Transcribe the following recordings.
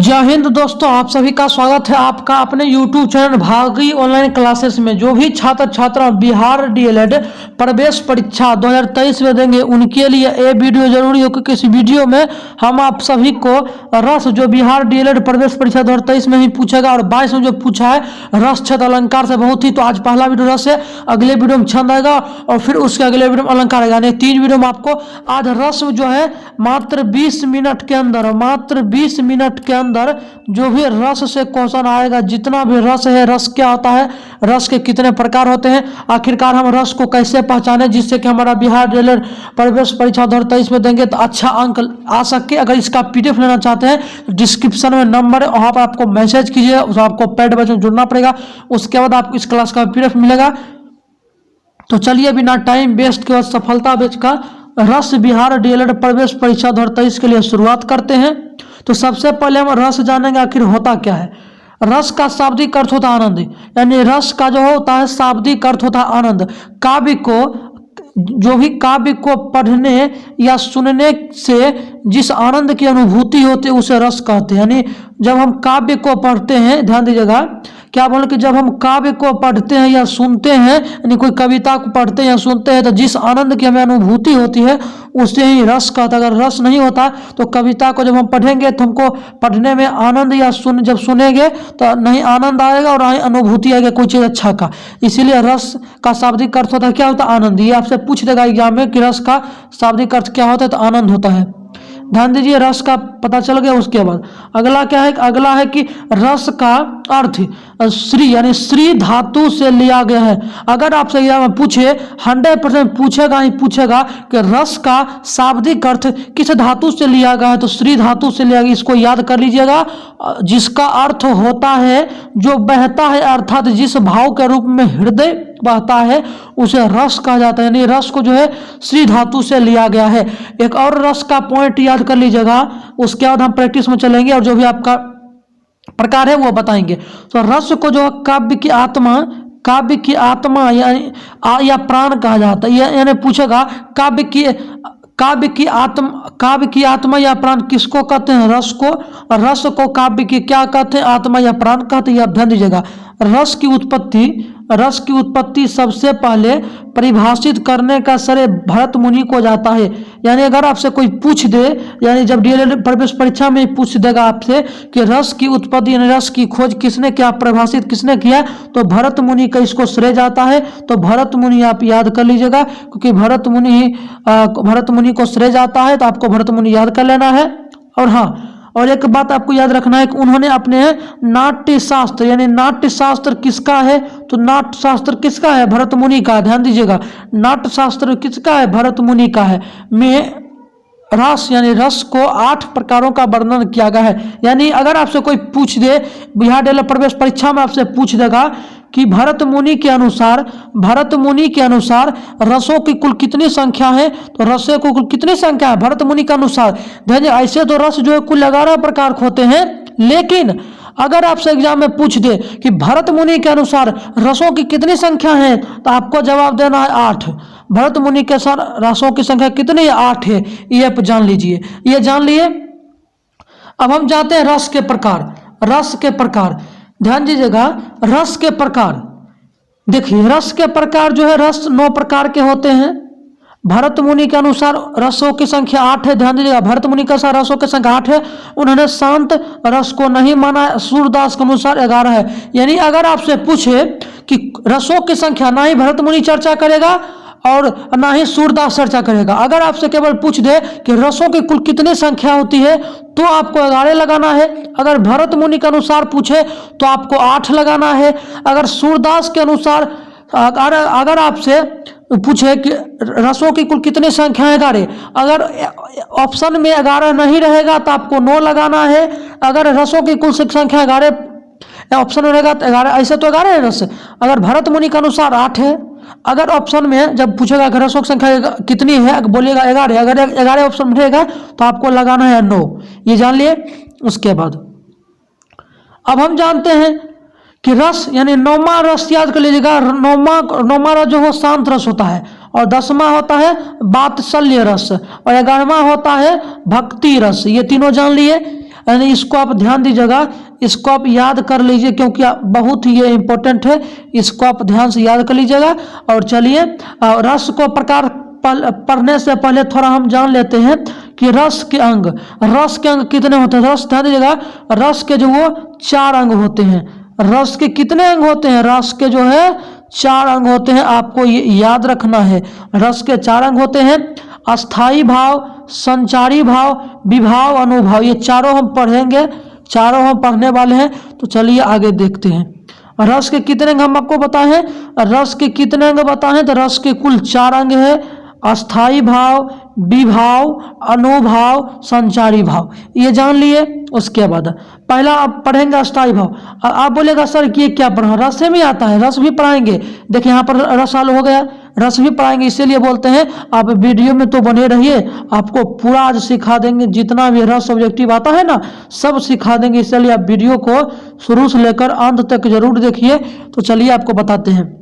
जय हिंद दोस्तों, आप सभी का स्वागत है आपका अपने YouTube चैनल भागी ऑनलाइन क्लासेस में। जो भी छात्र छात्रा बिहार डीएलएड प्रवेश परीक्षा 2023 में देंगे उनके लिए ये वीडियो जरूरी हो, क्योंकि इस वीडियो में हम आप सभी को रस जो बिहार डीएलएड प्रवेश परीक्षा 2023 में ही पूछेगा और 22 में जो पूछा है रस छंद अलंकार से बहुत ही। तो आज पहला वीडियो रस है, अगले वीडियो में छंद आएगा और फिर उसके अगले वीडियो में अलंकार आएगा। यानी 3 वीडियो में आपको आज रस जो है मात्र 20 मिनट के अंदर अंदर जो भी रस से क्वेश्चन आएगा, जितना भी रस है, रस क्या होता है, रस के कितने प्रकार होते हैं, आखिरकार हम रस को कैसे पहचाने जिससे कि हमारा बिहार डीएलएड प्रवेश परीक्षा 2023 में देंगे तो अच्छा अंक आ सके। अगर इसका पीडीएफ लेना चाहते हैं डिस्क्रिप्शन में नंबर है, वहां पर आपको मैसेज कीजिए, आपको पेड बैच में जुड़ना पड़ेगा, उसके बाद आपको इस क्लास का पीडीएफ मिलेगा। तो चलिए बिना टाइम वेस्ट के बाद सफलता बैच का रस बिहार डीएलएड प्रवेश परीक्षा 2023 के लिए शुरुआत करते हैं। तो सबसे पहले हम रस जानेंगे आखिर होता क्या है। रस का शाब्दिक अर्थ होता है आनंद, यानी रस का जो होता है शाब्दिक अर्थ होता है आनंद। काव्य को जो भी काव्य को पढ़ने या सुनने से जिस आनंद की अनुभूति होती है उसे रस कहते हैं। यानी जब हम काव्य को पढ़ते हैं, ध्यान दीजिएगा, क्या बोले कि जब हम काव्य को पढ़ते हैं या सुनते हैं, यानी कोई कविता को पढ़ते हैं या सुनते हैं, तो जिस आनंद की हमें अनुभूति होती है उसे ही रस कहता है। अगर रस नहीं होता तो कविता को जब हम पढ़ेंगे तो हमको पढ़ने में आनंद या जब सुनेंगे तो नहीं आनंद आएगा और नहीं अनुभूति आएगी कोई चीज़ अच्छा का। इसीलिए रस का शाब्दिक अर्थ होता है क्या होता है आनंद। ये आपसे पूछ देगा एग्जाम में कि रस का शाब्दिक अर्थ क्या होता है, तो आनंद होता है। ध्यान दीजिए, रस का पता चल गया। उसके बाद अगला क्या है, अगला है कि रस का अर्थ श्री, यानी श्री धातु से लिया गया है। अगर आपसे यह पूछे 100% पूछेगा ही पूछेगा कि रस का शाब्दिक अर्थ किस धातु से लिया गया है, तो श्री धातु से लिया गया। इसको याद कर लीजिएगा, जिसका अर्थ होता है जो बहता है, अर्थात जिस भाव के रूप में हृदय बहता है उसे रस कहा जाता है। यानी रस को जो है श्री धातु से लिया गया है। एक और रस का पॉइंट याद कर लीजिएगा, उसके बाद हम प्रैक्टिस में चलेंगे और जो भी आपका प्रकार है वो बताएंगे। तो रस को जो काव्य की आत्मा या प्राण कहा जाता है। यानी पूछेगा काव्य की आत्मा या प्राण किसको कहते हैं, रस को। और रस को काव्य की क्या कहते हैं, आत्मा या प्राण कहते हैं। आप ध्यान दीजिएगा, रस की उत्पत्ति सबसे पहले परिभाषित करने का श्रेय भरत मुनि को जाता है। यानी अगर आपसे कोई पूछ दे, यानी जब डीएलएड प्रवेश परीक्षा में पूछ देगा आपसे कि रस की उत्पत्ति यानी रस की खोज किसने किया, परिभाषित किसने किया, तो भरत मुनि का इसको श्रेय जाता है। तो भरत मुनि आप याद कर लीजिएगा, क्योंकि भरत मुनि को श्रेय जाता है, तो आपको भरत मुनि याद कर लेना है। और हाँ, और एक बात आपको याद रखना है कि उन्होंने अपने नाट्य शास्त्र, यानी नाट्य शास्त्र किसका है, तो नाट्य शास्त्र किसका है, भरत मुनि का। ध्यान दीजिएगा, नाट्य शास्त्र किसका है, भरत मुनि का है। में रस यानी रस को 8 प्रकारों का वर्णन किया गया है। यानी अगर आपसे कोई पूछ दे, बिहार डीएलएड प्रवेश परीक्षा में आपसे पूछ देगा कि भरत मुनि के अनुसार रसों की कुल कितनी संख्या है, तो रसों को कुल कितनी संख्या है भरत मुनि के अनुसार। ध्यान, ऐसे तो रस जो है कुल 11 प्रकार के होते हैं, लेकिन अगर आपसे एग्जाम में पूछ दे कि भरत मुनि के अनुसार रसों की कितनी संख्या है, तो आपको जवाब देना है 8। भरत मुनि के अनुसार रसों की संख्या कितनी है, 8 है। ये आप जान लीजिए, ये जान लिए। अब हम जाते हैं रस के प्रकार। ध्यान दीजिएगा, रस के प्रकार देखिए, रस के प्रकार जो है रस 9 प्रकार के होते हैं। भरत मुनि के अनुसार रसों की संख्या 8 है। ध्यान दीजिएगा, भरत मुनि के अनुसार रसों की संख्या 8 है। उन्होंने शांत रस को नहीं माना। सूरदास के अनुसार 11 है। यानी अगर आपसे पूछे कि रसों की संख्या, ना ही भरत मुनि चर्चा करेगा और ना ही सूरदास चर्चा करेगा। अगर आपसे केवल पूछ दे कि रसों की कुल कितनी संख्या होती है, तो आपको 11 लगाना है। अगर भरत मुनि के अनुसार पूछे तो आपको 8 लगाना है। अगर सूरदास के अनुसार अगर आपसे पूछे कि रसों की कुल कितनी संख्या है, 11। अगर ऑप्शन में 11 नहीं रहेगा तो आपको 9 लगाना है। अगर रसों की कुल संख्या 11 ऑप्शन में रहेगा तो 11, ऐसे तो 11 है रस। अगर भरत मुनि के अनुसार 8 है, अगर ऑप्शन में जब पूछेगा कि रसों की संख्या कितनी है, बोलिएगा 11। अगर 11 ऑप्शन में रहेगा तो आपको लगाना है 9। ये जान लिए। उसके बाद अब हम जानते हैं कि रस यानी 9वां रस याद कर लीजिएगा। 9वां रस जो हो शांत रस होता है, और 10वां होता है वात्सल्य रस, और 11वां होता है भक्ति रस। ये तीनों जान लिए। यानी इसको आप ध्यान दीजिएगा, इसको आप याद कर लीजिए क्योंकि बहुत ही ये इंपॉर्टेंट है, इसको आप ध्यान से याद कर लीजिएगा। और चलिए रस को प्रकार पढ़ने से पहले थोड़ा हम जान लेते हैं कि रस के अंग कितने होते हैं। रस ध्यान दीजिएगा, रस के जो वो 4 अंग होते हैं। रस के कितने अंग होते हैं? रस के जो है 4 अंग होते हैं, आपको ये याद रखना है। रस के 4 अंग होते हैं, अस्थाई भाव, संचारी भाव, विभाव, अनुभाव। ये चारों हम पढ़ेंगे, चारों हम पढ़ने वाले हैं। तो चलिए आगे देखते हैं। रस के कितने अंग हम आपको बताए हैं? रस के कितने अंग बताए हैं? तो रस के कुल 4 अंग है, अस्थाई भाव, विभाव, अनुभाव, संचारी भाव। ये जान लिए। उसके बाद पहला आप पढ़ेंगे अस्थाई भाव। आप बोलेगा सर कि ये क्या पढ़ा? रस में आता है, रस भी पढ़ाएंगे। देखिए यहाँ पर रस चालू हो गया, रस भी पढ़ाएंगे। इसीलिए बोलते हैं आप वीडियो में तो बने रहिए, आपको पूरा आज सिखा देंगे। जितना भी रस ऑब्जेक्टिव आता है ना, सब सिखा देंगे। इसलिए आप वीडियो को शुरू से लेकर अंत तक जरूर देखिए। तो चलिए आपको बताते हैं।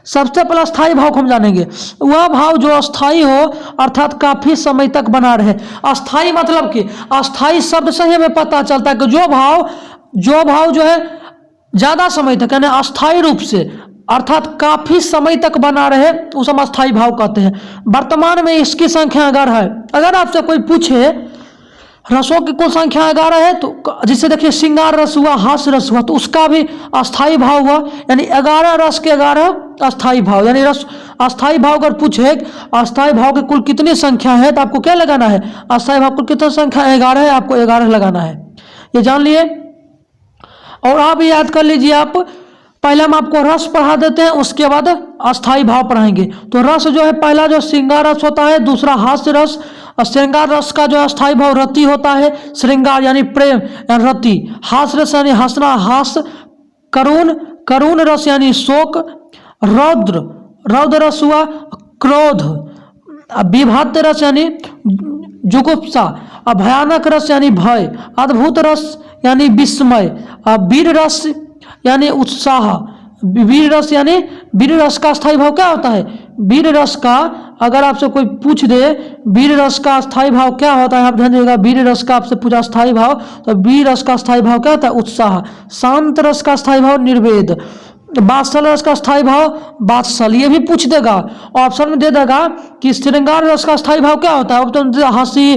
सबसे पहले अस्थाई भाव को हम जानेंगे। वह भाव जो अस्थाई हो अर्थात काफी समय तक बना रहे। अस्थाई मतलब कि अस्थाई शब्द से ही हमें पता चलता है कि जो भाव जो है ज्यादा समय तक, यानी अस्थाई रूप से अर्थात काफी समय तक बना रहे, उसे हम अस्थाई भाव कहते हैं। वर्तमान में इसकी संख्या 11 है। अगर आपसे कोई पूछे रसों की कुल संख्या 11 है, तो जिससे देखिए श्रृंगार रस हुआ, हास्य रस हुआ, तो उसका भी अस्थाई भाव हुआ। यानी 11 रस के 11 अस्थाई भाव। यानी रस अस्थाई भाव अगर पूछे अस्थाई भाव की कुल कितनी संख्या है, तो आपको क्या लगाना है? अस्थाई भाव कुल कितनी संख्या 11 है, आपको 11 लगाना है। ये जान लिए। और आप याद कर लीजिए। आप पहले हम आपको रस पढ़ा देते हैं, उसके बाद अस्थाई भाव पढ़ाएंगे। तो रस जो है, पहला जो श्रृंगार रस होता है, दूसरा हास्य रस। श्रृंगार रस का जो अस्थाई भाव रति होता है। श्रृंगार यानी प्रेम, रति। हास्य रस यानी हंसना, हास्य। करुण रस यानी शोक। रौद्र रस हुआ क्रोध। विभत्स रस यानी जुगुप्सा। भयानक रस यानी भय। अद्भुत रस यानी विस्मय। वीर रस यानी उत्साह। वीर रस का अस्थाई भाव क्या होता है? वीर रस का, अगर आपसे कोई पूछ दे वीर रस का अस्थाई भाव क्या होता है, आप ध्यान दीजिएगा। वीर रस का आपसे पूछा अस्थाई भाव, तो वीर रस का अस्थाई भाव क्या होता है? उत्साह। शांत रस का अस्थाई भाव निर्वेद। वात्सल रस का अस्थाई भाव वात्सल। ये भी पूछ देगा, ऑप्शन में दे देगा कि श्रृंगार रस का अस्थाई भाव क्या होता है। ऑप्शन हंसी,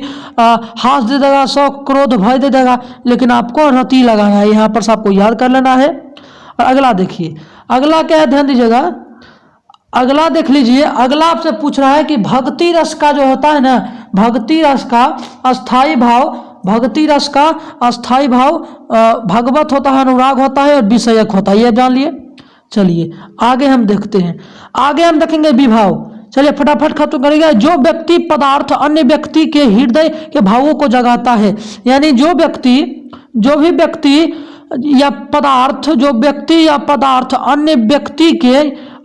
हास दे देगा, शौक, क्रोध, भय दे देगा, लेकिन आपको रति लगाना है। यहाँ पर आपको याद कर लेना है। और अगला देखिए, अगला क्या है, ध्यान दीजिएगा। अगला देख लीजिए। अगला आपसे पूछ रहा है कि भक्ति रस का जो होता है ना, भक्ति रस का अस्थाई भाव, भक्ति रस का अस्थाई भाव भगवत होता है, अनुराग होता है और विषयक होता है। ये जान लिए। चलिए आगे हम देखते हैं। आगे हम देखेंगे विभाव। चलिए फटाफट खत्म करेंगे। जो व्यक्ति पदार्थ अन्य व्यक्ति के हृदय के भावों को जगाता है, यानी जो भी व्यक्ति या पदार्थ अन्य व्यक्ति के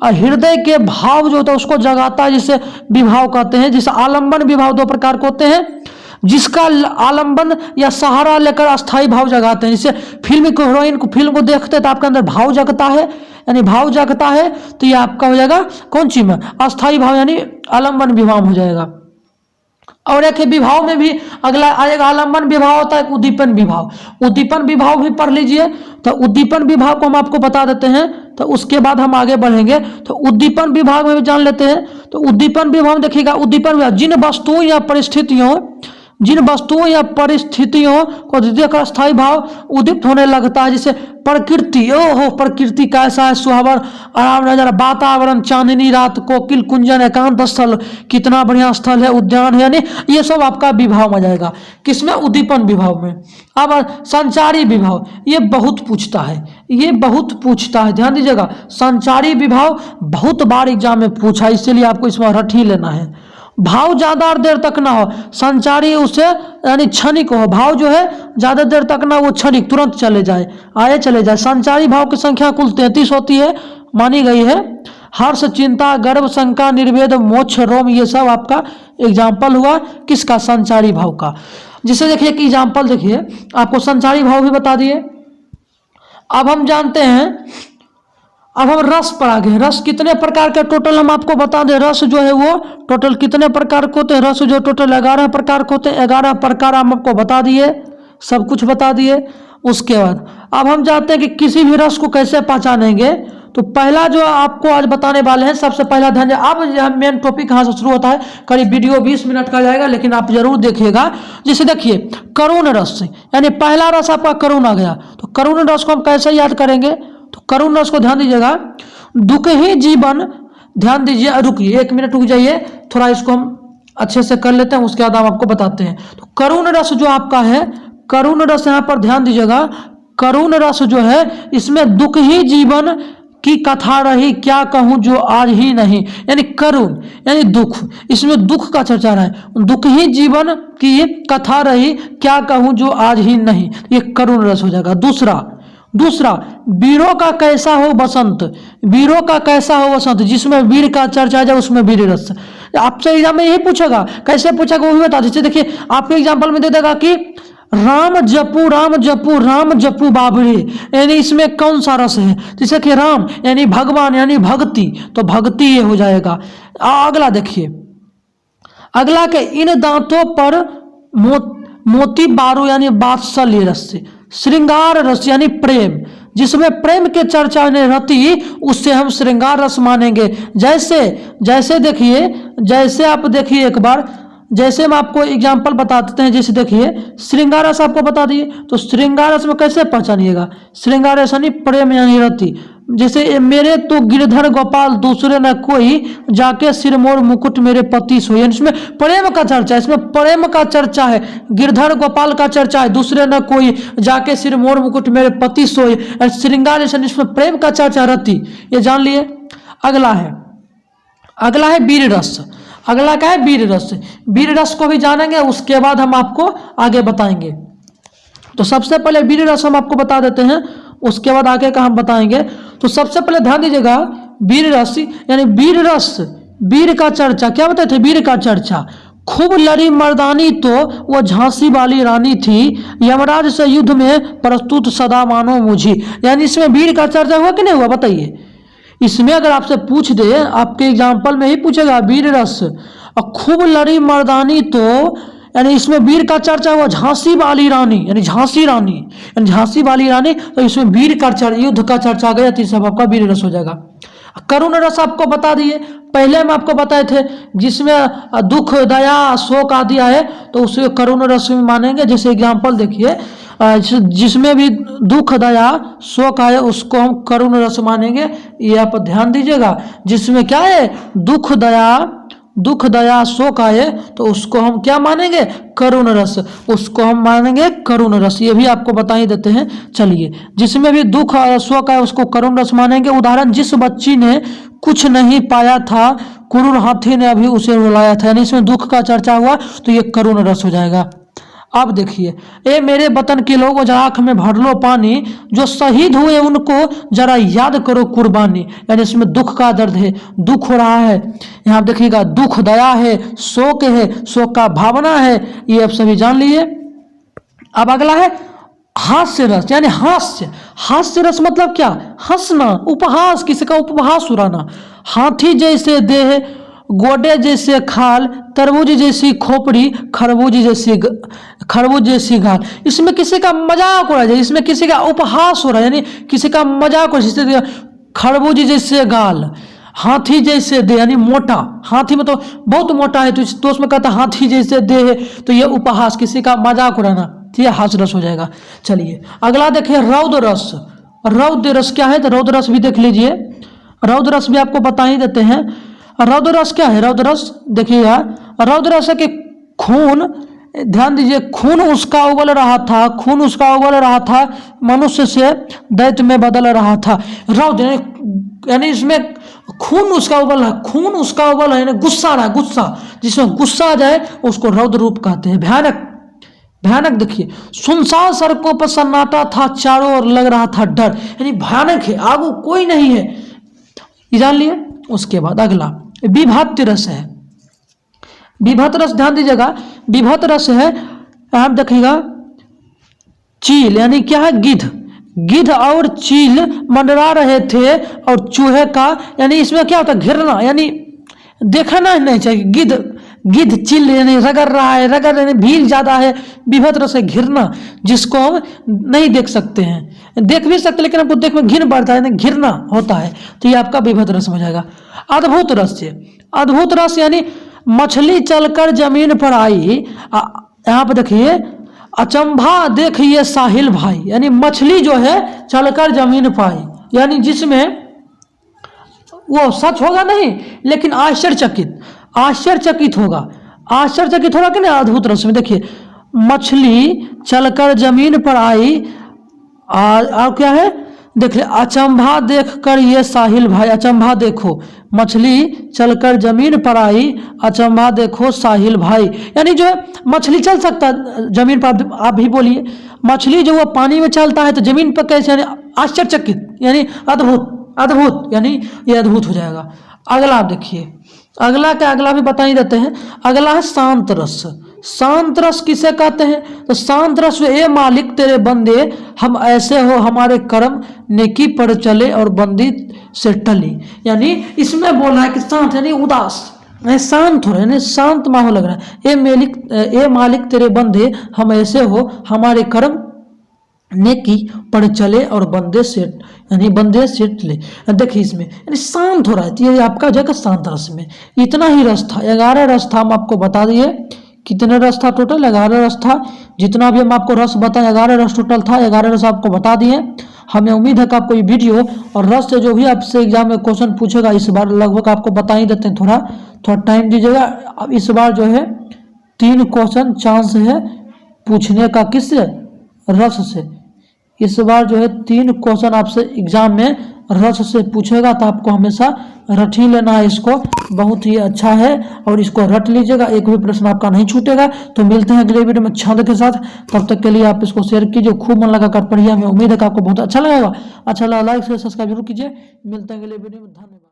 हृदय के भाव जो होता है उसको जगाता है, जिसे विभाव कहते हैं। जिसे आलंबन विभाव 2 प्रकार के होते हैं। जिसका आलंबन या सहारा लेकर अस्थाई भाव जगाते हैं। जैसे फिल्म को, हीरोइन को, फिल्म को देखते हैं तो आपके अंदर भाव जगता है, यानी भाव जगता है, तो ये आपका हो जाएगा कौन चीज में? अस्थाई भाव, यानी आलंबन विभाव हो जाएगा। और एक विभाव में भी अगला आएगा, आलंबन विभाव होता है, उद्दीपन विभाव। उद्दीपन विभाव भी पढ़ लीजिए। तो उद्दीपन विभाव को हम आपको बता देते हैं, तो उसके बाद हम आगे बढ़ेंगे। तो उद्दीपन विभाग में भी जान लेते हैं। तो उद्दीपन विभाग देखिएगा, उद्दीपन विभाग जिन वस्तुओं या परिस्थितियों को देखकर अस्थाई भाव उद्दीप्त होने लगता है। जैसे प्रकृति, ओहो प्रकृति कैसा है, सुहावन आराम नजारा, वातावरण, चांदनी रात, कोकिल कुंजन, एकांत स्थल, कितना बढ़िया स्थल है, उद्यान है, यानी ये सब आपका विभाव में जाएगा। किसमें? उद्दीपन विभाव में। अब संचारी विभाव, ये बहुत पूछता है, ध्यान दीजिएगा। संचारी विभाव बहुत बार एग्जाम में पूछा, इसीलिए आपको इसमें रट ही लेना है। भाव ज्यादा देर तक ना हो, संचारी उसे यानी क्षणिक हो। भाव जो है ज्यादा देर तक ना, वो क्षणिक, तुरंत चले जाए, चले जाए। संचारी भाव की संख्या कुल 33 होती है, मानी गई है। हर्ष, चिंता, गर्व, शंका, निर्वेद, मोक्ष, रोम, ये सब आपका एग्जाम्पल हुआ किसका? संचारी भाव का। जिसे देखिए कि एग्जाम्पल देखिए, आपको संचारी भाव भी बता दिए। अब हम जानते हैं, अब हम रस पर आ गए। रस कितने प्रकार के टोटल हम आपको बता दें। रस जो है वो टोटल कितने प्रकार के होते हैं? रस जो टोटल 11 प्रकार के होते हैं। 11 प्रकार हम आपको बता दिए। सब कुछ बता दिए। उसके बाद अब हम जानते हैं कि किसी भी रस को कैसे पहचानेंगे। तो पहला जो आपको आज बताने वाले हैं, सबसे पहला ध्यान दिया। अब यह मेन टॉपिक कहाँ से शुरू होता है, करीब वीडियो 20 मिनट का जाएगा, लेकिन आप जरूर देखिएगा। जैसे देखिए करुण रस, यानी पहला रस आपका करुण आ गया। तो करुण रस को हम कैसे याद करेंगे, तो करुण रस को ध्यान दीजिएगा, दुख ही जीवन, ध्यान दीजिए, रुकिए 1 मिनट रुक जाइए, थोड़ा इसको हम अच्छे से कर लेते हैं, उसके बाद हम आपको बताते हैं। तो करुण रस जो आपका है, करुण रस यहाँ पर ध्यान दीजिएगा, करुण रस जो है इसमें दुख ही जीवन की कथा रही, क्या कहूं जो आज ही नहीं, यानी करुण यानी दुख, इसमें दुख का चर्चा रहा है, दुख ही जीवन की कथा रही, क्या कहूं जो आज ही नहीं, ये करुण रस हो जाएगा। दूसरा वीरों का कैसा हो बसंत, वीरों का कैसा हो बसंत, जिसमें वीर का चर्चा जाए उसमें वीर रस। आपसे एग्जाम में यही पूछेगा, कैसे पूछेगा वो भी बता दीजिए। देखिए आपके एग्जाम्पल में दे देगा कि राम जपू राम जपू राम जपू बाबरे, यानी इसमें कौन सा रस है, जैसे कि राम यानी भगवान यानी भक्ति, तो भक्ति ये हो जाएगा। अगला देखिए, अगला के इन दांतों पर मोती बारू यानी वात्सल्य रस से, श्रृंगार रस यानी प्रेम, जिसमें प्रेम के चर्चा ने रहती उससे हम श्रृंगार रस मानेंगे। जैसे देखिए, जैसे आप देखिए एक बार, जैसे हम आपको एग्जाम्पल बता देते हैं। जैसे देखिए श्रृंगार रस आपको बता दिए, तो श्रृंगार रस में कैसे पहचानिएगा, श्रृंगार रस यानी प्रेम यानी रति। जैसे मेरे तो गिरधर गोपाल दूसरे न कोई, जाके सिरमौर मुकुट मेरे पति सोई, इसमें प्रेम का चर्चा है, इसमें प्रेम का चर्चा है, गिरधर गोपाल का चर्चा है, दूसरे न कोई, जाके सिरमौर मुकुट मेरे पति सोई, श्रृंगार रस इसमें प्रेम का चर्चा रति, ये जान लिए। अगला है वीर रस। अगला क्या है, वीर रस। वीर रस को भी जानेंगे, उसके बाद हम आपको आगे बताएंगे। तो सबसे पहले वीर रस हम आपको बता देते हैं, उसके बाद आगे का हम बताएंगे। तो सबसे पहले ध्यान दीजिएगा, वीर रस यानी वीर रस, वीर का चर्चा, क्या बताए थे, वीर का चर्चा। खूब लड़ी मर्दानी तो वो झांसी वाली रानी थी, यमराज से युद्ध में प्रस्तुत सदा मानो मुझी, यानी इसमें वीर का चर्चा हुआ कि नहीं हुआ, बताइए। इसमें अगर आपसे पूछ दे, आपके एग्जाम्पल में ही पूछेगा वीर रस, और खूब लड़ी मर्दानी तो, यानी इसमें वीर का चर्चा हुआ, झांसी वाली रानी यानी झांसी रानी, यानी झांसी वाली रानी, तो इसमें वीर का चर्चा, युद्ध का चर्चा आ गया, तो सब आपका वीर रस हो जाएगा। करुण रस आपको बता दिए, पहले हम आपको बताए थे, जिसमें दुख दया शोक आदि आए तो उसे करुण रस में मानेंगे। जैसे एग्जाम्पल देखिए, जिसमें भी दुख दया शोक आए उसको हम करुण रस मानेंगे, ये आप ध्यान दीजिएगा। जिसमें क्या है, दुख दया शोक आए तो उसको हम क्या मानेंगे, करुण रस, उसको हम मानेंगे करुण रस, ये भी आपको बता ही देते हैं। चलिए, जिसमें भी दुख शोक आए उसको करुण रस मानेंगे। उदाहरण, जिस बच्ची ने कुछ नहीं पाया था, क्रूर हाथी ने अभी उसे रुलाया था, यानी इसमें दुख का चर्चा हुआ, तो ये करुण रस हो जाएगा। अब देखिए, ए मेरे वतन के लोगों जरा आंख में भर लो पानी, जो शहीद हुए उनको जरा याद करो कुर्बानी, यानी इसमें दुख का दर्द है, दुख हो रहा है। यहाँ आप देखिएगा, दुख दया है, शोक का भावना है, ये आप सभी जान लिए। अब अगला है हास्य रस, यानी हास्य रस मतलब क्या, हंसना, उपहास, किसी का उपहास उड़ाना। हाथी जैसे देह, गोडे जैसे खाल, तरबूज जैसी खोपड़ी, खरबूज जैसी गाल, इसमें किसी का मजाक हो रहा है, इसमें किसी का उपहास हो रहा है, यानी किसी का मजाक हो रहा है। जैसे खरबूज जैसे गाल, हाथी जैसे देह यानी मोटा, हाथी में तो बहुत मोटा है, तो उसमें कहता हाथी जैसे देह है, तो ये उपहास, किसी का मजाक उड़ाना, तो ये हास्य रस हो जाएगा। चलिए अगला देखिए, रौद्र रस। रौद्र रस क्या है, तो रौद्र रस भी देख लीजिए, रौद्र रस भी आपको बता ही देते हैं। रौद्र रस क्या है, रौद्र रस देखिएगा, रौद्र रस है कि खून, ध्यान दीजिए, खून उसका उबल रहा था, मनुष्य से दैत्य में बदल रहा था। रौद्र यानी इसमें खून उसका उबल है, यानी गुस्सा रहा, गुस्सा, जिसमें गुस्सा आ जाए उसको रौद्र रूप कहते हैं। भयानक देखिए, सुनसान सड़कों पर सन्नाटा था, चारों ओर लग रहा था डर, यानी भयानक है, आगू कोई नहीं है, ये जान लिए। उसके बाद अगला विभक्त रस है। विभक्त रस ध्यान दीजिएगा, विभक्त रस है, आप देखिएगा, चील यानी क्या है, गिद्ध और चील मंडरा रहे थे, और चूहे का, यानी इसमें क्या होता है, घिरना, यानी देखना नहीं चाहिए, गिद्ध चिल यानी रगड़ रहा है, रगड़ यानी भीड़ ज्यादा है, विभत रस है घृणा, जिसको हम नहीं देख सकते हैं, देख भी सकते लेकिन हमको देख में घिन बढ़ता है, यानी घृणा होता है, तो ये आपका विभत रस हो जाएगा। अद्भुत रस से, अद्भुत रस यानी मछली चलकर जमीन पर आई, यहाँ पर देखिए अचंभा देख ये साहिल भाई, यानी मछली जो है चलकर जमीन पर आई, यानी जिसमें वो सच होगा नहीं लेकिन आश्चर्यचकित, आश्चर्यचकित होगा, आश्चर्यचकित होगा कि नहीं अद्भुत रस में। देखिए मछली चलकर जमीन पर आई, और क्या है देखिए अचंभा देखकर ये साहिल भाई, अचंभा देखो, मछली चलकर जमीन पर आई, अचंभा देखो साहिल भाई, यानी जो है मछली चल सकता है जमीन पर, आप भी बोलिए मछली जो वो पानी में चलता है तो जमीन पर कैसे, यानी आश्चर्यचकित यानी अद्भुत, अद्भुत यानी ये अद्भुत हो जाएगा। अगला आप देखिए, अगला क्या, अगला भी बता ही देते हैं। अगला है शांत रस। शांत रस किसे कहते हैं, तो शांत रस ए मालिक तेरे बंदे हम ऐसे हो, हमारे कर्म नेकी पर चले और बंदी से टली, यानी इसमें बोल रहा है कि शांत यानी उदास, शांत हो रहे यानी शांत माहौल लग रहा है। ए मालिक तेरे बंदे हम ऐसे हो, हमारे कर्म नेकी पर चले और बंदे से यानी बंदे से ले। देखिए इसमें यानी शांत हो रहा है, ये आपका जगह शांत रस में इतना ही रस था, 11 रस था, हम आपको बता दिए कितने रस था, टोटल 11 रस था, जितना भी हम आपको रस बताए 11 रस टोटल था, 11 रस आपको बता दिए। हमें उम्मीद है कि आपको ये वीडियो और रस से जो भी आपसे एग्जाम में क्वेश्चन पूछेगा इस बार लगभग आपको बता ही देते हैं, थोड़ा टाइम दीजिएगा। अब इस बार जो है 3 क्वेश्चन चांस है पूछने का, किससे, रस से। इस बार जो है 3 क्वेश्चन आपसे एग्जाम में रस से पूछेगा, तो आपको हमेशा रट ही लेना है, इसको बहुत ही अच्छा है और इसको रट लीजिएगा, एक भी प्रश्न आपका नहीं छूटेगा। तो मिलते हैं अगले वीडियो में छंद के साथ, तब तक के लिए आप इसको शेयर कीजिए, खूब मन लगा कर पढ़िए, हमें उम्मीद है कि आपको बहुत अच्छा लगेगा। अच्छा लगा लाइक से सब्सक्राइब जरूर कीजिए। मिलते हैं अगले वीडियो में, धन्यवाद।